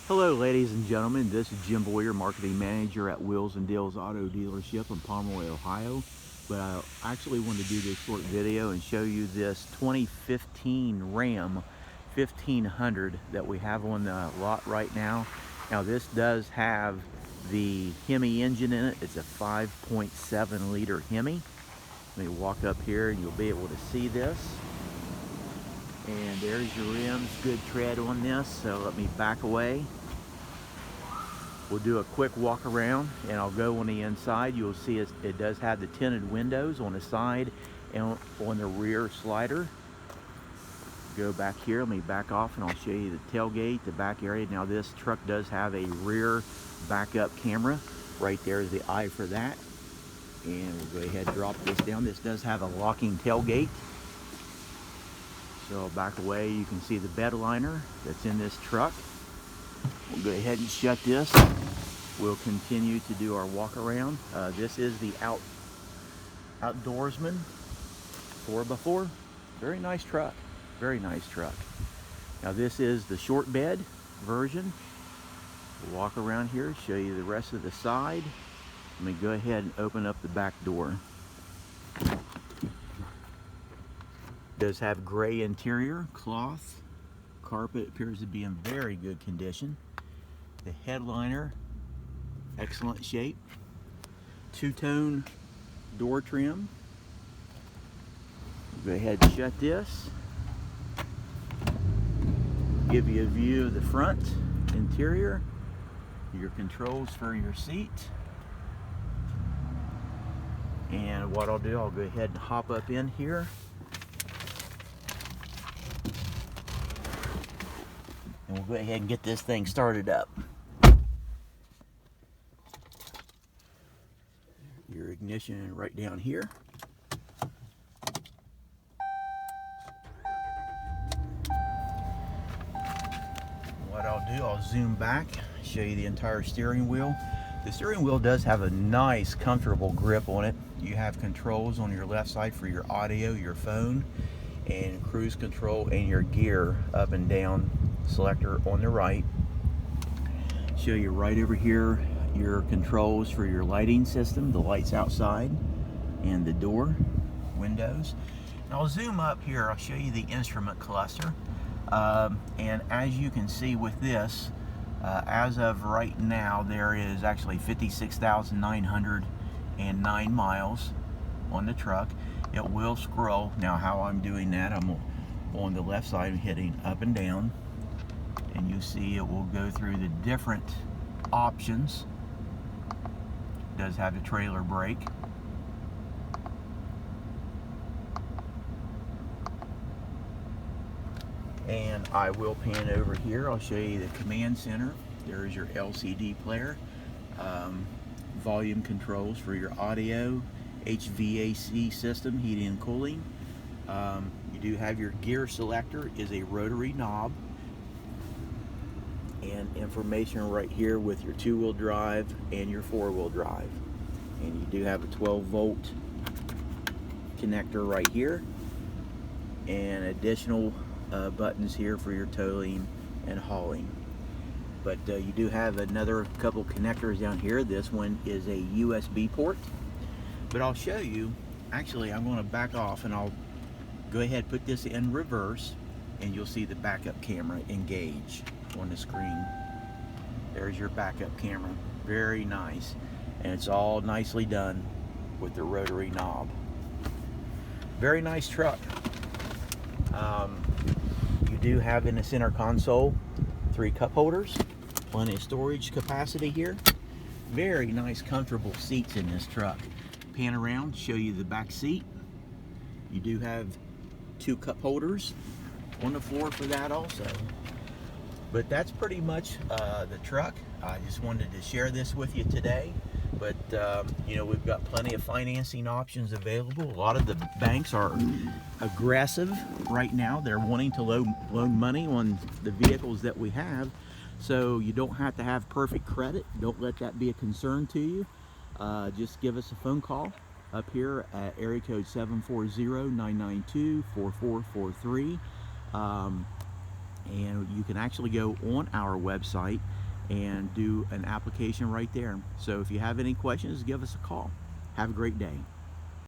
Hello ladies and gentlemen, this is Jim Boyer, Marketing Manager at Wheels and Deals Auto Dealership in Pomeroy, Ohio. But I actually wanted to do this short video and show you this 2015 Ram 1500 that we have on the lot right now. Now this does have the Hemi engine in it. It's a 5.7 liter Hemi. Let me walk up here and you'll be able to see this. And there's your rims, good tread on this, so let me back away. We'll do a quick walk around and I'll go on the inside. You'll see it does have the tinted windows on the side and on the rear slider. Go back here, let me back off and I'll show you the tailgate, the back area. Now this truck does have a rear backup camera. Right there is the eye for that. And we'll go ahead and drop this down. This does have a locking tailgate. So back away, you can see the bed liner that's in this truck. We'll go ahead and shut this. We'll continue to do our walk around. This is the Outdoorsman 4x4. Very nice truck. Very nice truck. Now this is the short bed version. We'll walk around here, show you the rest of the side. Let me go ahead and open up the back door. Does have gray interior, cloth, carpet appears to be in very good condition. The headliner, excellent shape. Two-tone door trim. Go ahead and shut this. Give you a view of the front interior, your controls for your seat. And what I'll do, I'll go ahead and hop up in here. And we'll go ahead and get this thing started up. Your ignition right down here. What I'll do, I'll zoom back, show you the entire steering wheel. The steering wheel does have a nice, comfortable grip on it. You have controls on your left side for your audio, your phone, and cruise control, and your gear up and down selector on the right. Show you right over here your controls for your lighting system, the lights outside and the door, windows. Now I'll zoom up here, I'll show you the instrument cluster. And as you can see with this, as of right now, there is actually 56,909 miles on the truck. It will scroll. Now how I'm doing that, I'm on the left side hitting up and down, and you see it will go through the different options. It does have a trailer brake. And I will pan over here. I'll show you the command center. There's your LCD player. Volume controls for your audio, HVAC system, heating and cooling. You do have your gear selector, is a rotary knob. And information right here with your 2-wheel drive and your 4-wheel drive. And you do have a 12-volt connector right here. And additional buttons here for your towing and hauling. But you do have another couple connectors down here. This one is a USB port. But I'll show you, actually I'm going to back off and I'll go ahead and put this in reverse and you'll see the backup camera engage on the screen. There's your backup camera, very nice. And it's all nicely done with the rotary knob. Very nice truck. You do have in the center console 3 cup holders, plenty of storage capacity here. Very nice, comfortable seats in this truck. Pan around, show you the back seat. You do have 2 cup holders on the floor for that also. But that's pretty much the truck. I just wanted to share this with you today. But you know, we've got plenty of financing options available. A lot of the banks are aggressive right now. They're wanting to loan money on the vehicles that we have. So you don't have to have perfect credit. Don't let that be a concern to you. Just give us a phone call up here at area code 740-992-4443. and you can actually go on our website and do an application right there. So if you have any questions, give us a call. Have a great day.